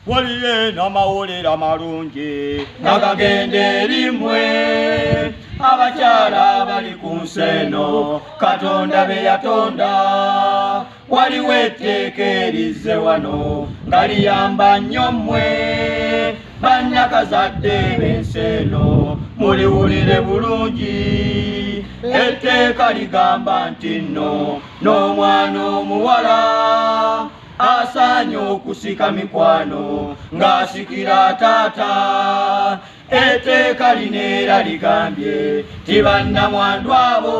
waliye n'amawulire amalungi agagenda erimwe abakyala bali ku nsi eno Katonda be yatonda waliwo etteeka erizze wano nga liyamba nnyo mmwe bannakazadde b'ensi eno muliwulire bulungi etteeka ligamba nti nno n'omwana omuwala asaanye okusika mikwano ng'asikira taata etteeka lino era ligambye ti bannamwandu abo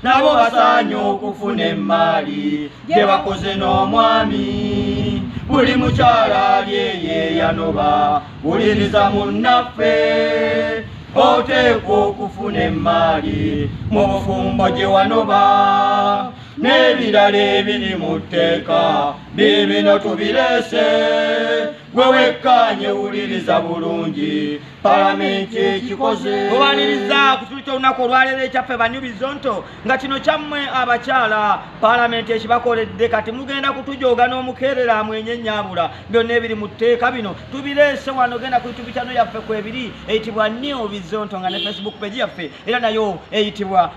nabo basaanye okufuna emmaali gye bakoze n'omwami buli mukyala ali eyeeyanoba wuliriza munnaffe oteekwa okufuna emmaali mu bufumbo gye wanoba n'ebirala ebiri mu tteeka biibino tubireese gwe wekkaanye wuliriza bulungi palamenti ekikoze obaliriza ku kitulo ky'olunaku olwaleero ekyaffe ba Bizonto nga kino kyammwe abakyala palamenti ekibakoledde kati mugenda kutujooga n'omukeerera amwenye nnyabula byonna ebiri mu tteeka bino tubireese wano genda ku YouTube channel yaffe kwebiri eyitibwa Bizonto nga ne Facebook page yaffe era nayo eyitibwa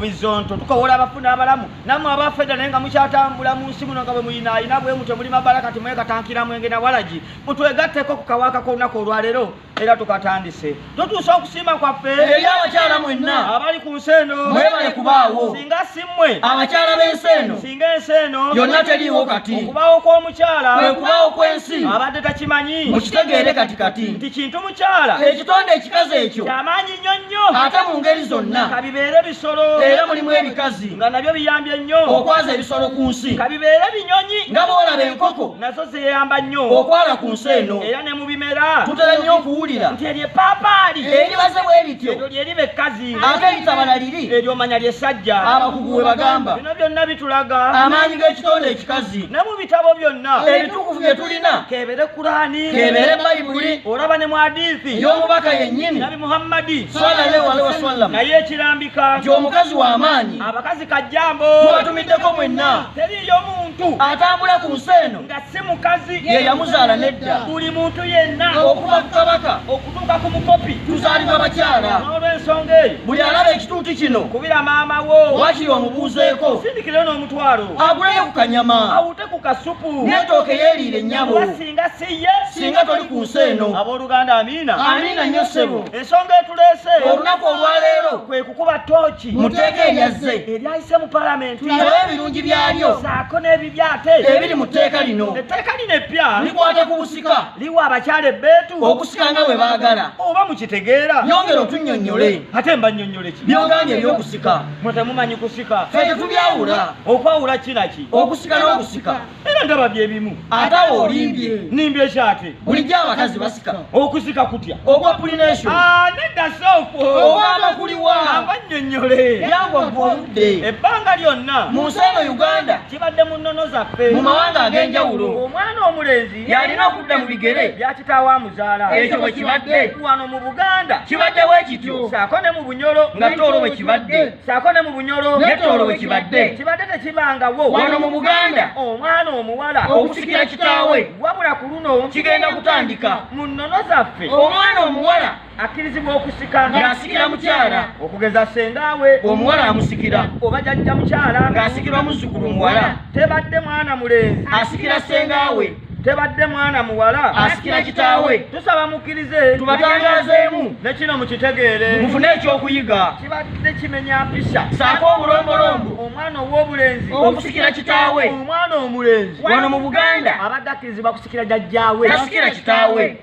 Bizonto tukowola abafuna abalamu namwe abafedda naye nga mukyatambula mu nsi muno nga bwe muyinaayina bwe mutwe muli mabala kati mwekatankira mwenge na walagi mutwegatteko ku kawaaka k'olunaku olwaleero era tukatandise totuusa okusiima kwaffe eri abakyala mwenna abali ku nsi eno mwebale kubaawo singa simmwe abakyala b'ensi eno singa ensi eno yonna teriiwo kati okubaawo kw'omukyala kwe kubaawo kw'ensi abadde takimanyi mukitegeere kati nti kintu mukyala ekitonde ekikazi ekyo kyamaanyi nnyo nnyo ate mu ngeri zonna kabibeere bisolo era mulimu ebikazi nga nabyo biyambye nnyo okwaza ebisolo ku nsi kabibeere binyonyi nga boolaba enkoko nazo ziyamba nnyo okwala ku nsi eno era ne mu bimera tutera nnyo okuwulira nti eryo epaapaali eribaze bwe lityo eryo lyeriba ekkazi ate eritabala liri eryo omanya ly'essajja abakugu we bagamba bino byonna bitulaga amaanyi g'ekitonde ekikazi ne mu bitabo byonna ebitukuvu bye tulina kebeere Kulaani kebeere Bayibuli olaba ne mu hadiisi y'omubaka yennyini Nabi Muhammadi sallallahu alaihi wasallam naye ekirambika nti omukazi w'amaanyi abakazi kajjambo tubatumiddeko mwenna teriyo muntu atambula ku nsi eno nga si mukazi ye yamuzaala nedda buli muntu yenna okuva ku kabaka okutuuka ku mukopi tuzaalibwa bakyala n'olw'ensonga eyo buli alaba ekituuti kino kubira maama wo wakiri omubuuzeeko sindikire n'omutwalo aguleyo ku kanyama awute ku kasupu n'etooke yeeriire ennyabo singa si ye singa toli ku nsi eno abooluganda amiina amiina nnyo ssebo ensonga etuleese olunaku olwaleero kwe kukuba tooki mu tteeka eryazze eryayise mu palamenti tulabe ebirungi byalyo saako n'ebibyate ebiri mu tteeka lino etteeka lino eppya likwata ku busika liwa abakyala ebbeetu okusika nga bwe baagala oba mukitegeera nyongera otunnyonnyole ate mba nnyonnyole ki byogambye ebyokusika mwe temumanyi kusika ffe tetubyawula okwawula kinaki okusika n'okusika era ndaba byebimu ate awo olimbye nimbye kyate bulijjo abakazi basika okusika kutya ogwa pulination nedda sooko ogamba kuliwa aba nnyonnyole yangwa gw'oludde ebbanga lyonna mu nsi eno Uganda kibadde mu nnono zaffe mu mawanga ag'enjawulo omwana omulenzi yalina okudda mu bigere bya kitaawe amuzaala ekyo bwe kibadde wano mu Buganda kibadde bwe kityo saako ne mu Bunyolo nga Toolo bwe kibadde saako ne mu Bunyolo ne Toolo bwe kibadde kibadde tekibangawo wano mu Buganda omwana omuwala okusikira kitaawe wabula ku luno kigenda kutandika mu nnono zaffe omwana omuwala akkirizibwa okusika ng'asikira mukyala okugeza sengaawe omuwala amusikira oba jjajja mukyala ng'asikirwa muzzukulu muwala tebadde mwana mulenzi asikira sengaawe tebadde mwana muwala asikira kitaawe tusaba mukkirize tubatangaazeemu ne kino mukitegeere mufune ekyokuyiga kibadde kimenya mpisa saako obulombolombo omwana ow'obulenzi okusikira kitaawe omwana omulenzi wano mu Buganda abadde akkirizibwa kusikira jjajjaawe tasikira kitaawe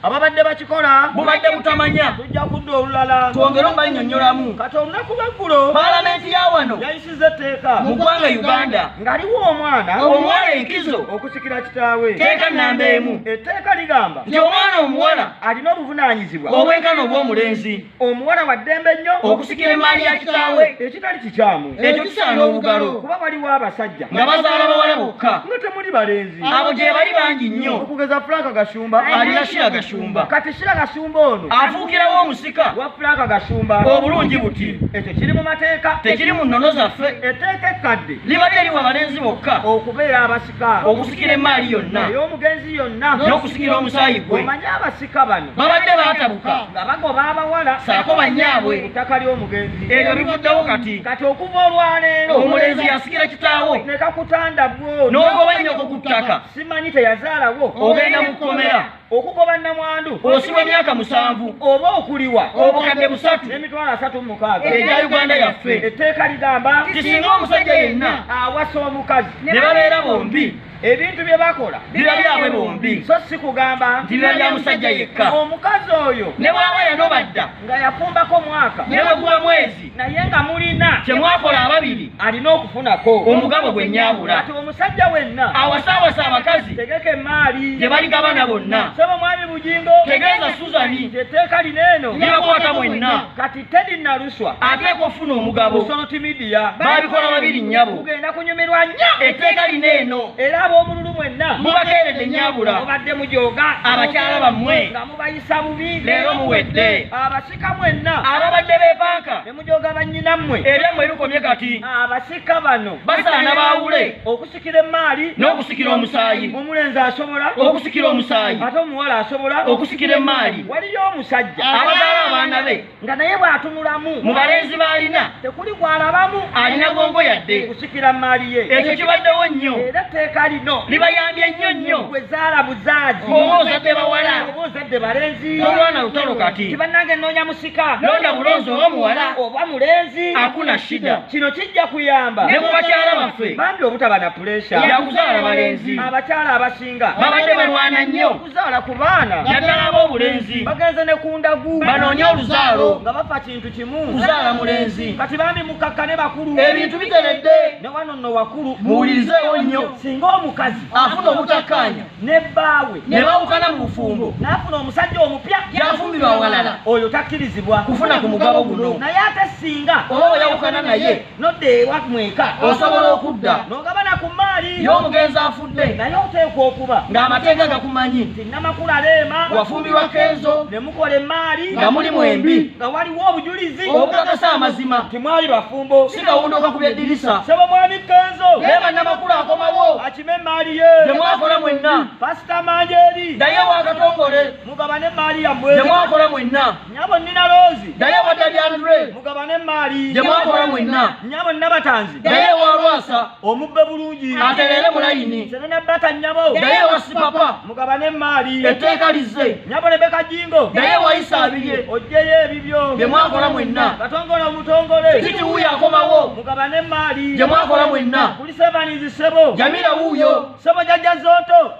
ababadde bakikola mubadde mutamanya tujja kudda olulala twongere omubannyonnyolamu kati olunaku lweggulo palamenti ya wano yayisizza etteeka mu ggwanga Uganda ng'aliwo omuwala enkizo okusikira kitaawe tteeka nnamba emu etteeka ligamba nti omwana omuwala alina obuvunaanyizibwa obwenkana obw'omulenzi omuwala wa ddembe nnyo okusikira emmaali ya kitaawe ekitali kikyamu ekyo kisaana obugalo kuba waliwo abasajja nga bazaala bawala bokka nga temuli balenzi abo gye bali bangi nnyo okugeza Franka Gashumba alina Shira Gashumba. Kati Shira Gashumba ono afuukirawo omusika wa Franka Gashumba obulungi buti. Ekyo kiri mu mateeka, Tekiri mu nnono zaffe. Etteeka ekkadde Libadde liwa abalenzi bokka okubeera abasika, okusikira emmaali yonna ey'omugenzi yonna n'okusikira omusaayi gwe. omanyi abasika bano Babadde baatabuka nga bagoba abawala saako bannyaabwe. ku ttaka ly'omugenzi. Ebyo bivuddewo kati. Kati okuva olwaleero Omulenzi yasikira kitaawe ne kakutanda bwo n'ogoba nnyoko ku ttaka. simanyi teyazaalawo Ogenda mu kkomera okugoba nnamwandu osibwa emyaka 7 oba okuliwa obukadde 3 n'emitwalo 36 egya Uganda yaffe. etteeka ligamba Kisinga omusajja yenna awasa omukazi ne babeera bombi ebintu bye bakola biba byabwe bombi so si kugamba nti biba bya musajja yekka. omukazi oyo Ne bw'aba yanobadda nga yafumbako mwaka ne bwe guba mwezi naye nga mulina kye mwakola ababiri alina okufunako omugabo gwe nnyabula. kati omusajja wenna Awasaawasa abakazi tegeka emmaali gye baligabana bonna. sebo mwami Bugingo Tegeeza Suzani etteeka lino libakwata mwenna. kati Teddy Naluswa ateekwa ofuna omugabo. Busoloti Media Babikola babiri nnyabo. mugenda kunyumirwa nnyo Etteeka lino eno era ab'omululu mwenna mubakeeredde nnyabula. mubadde mujooga Abakyala bammwe nga mubayisa bubi leero muwedde. abasika mwenna Ababadde beepanka ne mujooga bannyinammwe eryammwe likomye kati. abasika bano Basaana baawule okusikira emmaali n'okusikira omusaayi. omulenzi asobola Okusikira omusaayi ate omuwala asobola okusikira emmaali. waliyo omusajja Abazaala abaana be nga naye bw'atumulamu mu balenzi b'alina tekuli gwalabamu alina gongo yadde. kusikira mmaali ye Ekyo kibaddewo nnyo. era tteeka lino Libayambye nnyo nnyo. gwe zaala buzaazi Oba ozadde bawala oba ozadde balenzi tolwana lutalo kati. tibannange nnoonya musika Londa bulonzi oba muwala oba mulenzi akuna shida. kino kijja kuyamba Ne mu bakyala baffe bambi obutaba na puleesha yakuzaala balenzi abakyala abasinga babadde balwana nnyo okuzaala ku baana naddala ab'obulenzi bagenze ne ku ndagu banoonye oluzaalo nga bafa kintu kimu kuzaala mulenzi. kati bambi mukkakkane bakulu Ebintu biteredde. ne wano nno wakulu Muwulirizeewo nnyo. singa omukazi Afuna obutakkaanya ne bbaawe ne bawukana mu bufumbo n'afuna omusajja omupya yafumbirwa awalala oyo takkirizibwa kufuna ku mugabo guno. naye ate singa Oba oyawukana naye nodda ewa mweka osobola okudda n'ogabana ku mmaali y'omugenzi afudde naye oteekwa okuba ng'amateeka gakumanyi nti namakulu aleema wafumbirwa kenzo ne mukola emmaali nga muli mwembi nga waliwo obujulizi obukakasa amazima. timwali bafumbo Si kawundoka ku byeddirisa sebo mwami kenzo naye bannamakulu akomawo akime emmaali ye gye mwakola mwenna. pasita manjeeri Ddayo wakatongole mugabane emmaali yammwe gye mwakola mwenna. nyabo nnina loozi Ddayo wadalyandule mugabane emmaali gye mwakola mwenna. nyabo nnabatanzi Ddayo wa Lwasa omubbe bulungi atereere mu layini. serena bata nyabo Ddayo wa Sipapa mugabane emmaali etteeka lizze. nyabo ne Bugingo Ddayo wa Isa abirye oggyeyo ebibyo gye mwakola mwenna. katongole omutongole Titi wuuyo akomawo mugabane emmaali gye mwakola mwenna. kuli sebanizi sebo Jamila wuuyo sebo jajja Zonto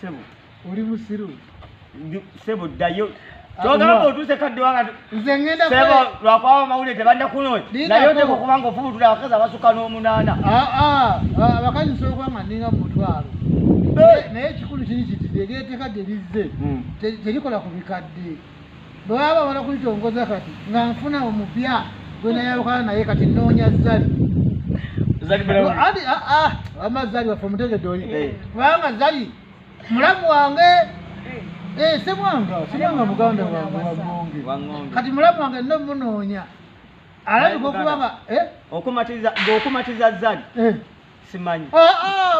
sebo oli musiru sebo ddayo kyogamba otuuse kadde wakati nze ngenda sebo lwakwaba amawulire tebajja kunonya naye oteka okubanga ofubutula abakazi abasuka n'omunaana abakazi nsobola okuba nga ndinga mu mutwalo naye ekikulu kiri kiti lyegeetekadde lizze terikola ku bikadde bwe baba bamala kulitongoza kati nga nfuna omupya gwe nayawukana naye kati nnoonya zali wama zali waffe omutegedde oli kubanga zali mulamu wange semwanga muganda wange wagonge kati mulamu wange nno munoonya alabika okubanga ng'okumatiza zali simanyi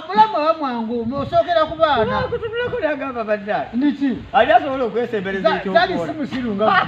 mulamu wamwangu osookera ku baana kututulako nagamba baddaali ndiki ali asobola okwesembereza ekyokukola zali simusiru nga